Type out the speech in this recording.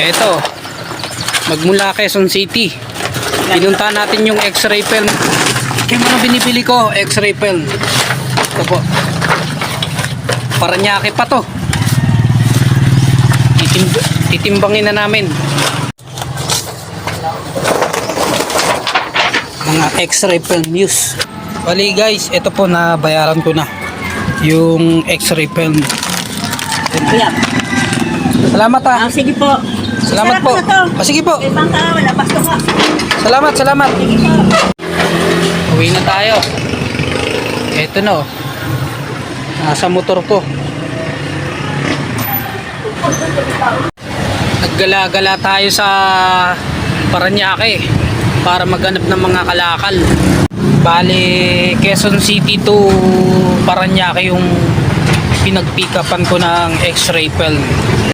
Eto, magmula Quezon City. Pinunta natin yung X-ray film. Yung mga binibili ko, X-ray film. Ito po. Paranaque pa to. Titimbangin na namin. Mga X-ray film use. Bali guys, ito po na bayaran ko na yung X-ray film. Kuya. Salamat ha. Sige po. Salamat po. Sige po. Ibang ka, wala pasto ka. Salamat. Sige po. Uwi na tayo. Ito na oh. Nasa motor ko. Naggala-gala tayo sa Paranaque para maghanap ng mga kalakal. Bali, Quezon City to Paranaque yung pinag-pick upan ko ng X-ray film.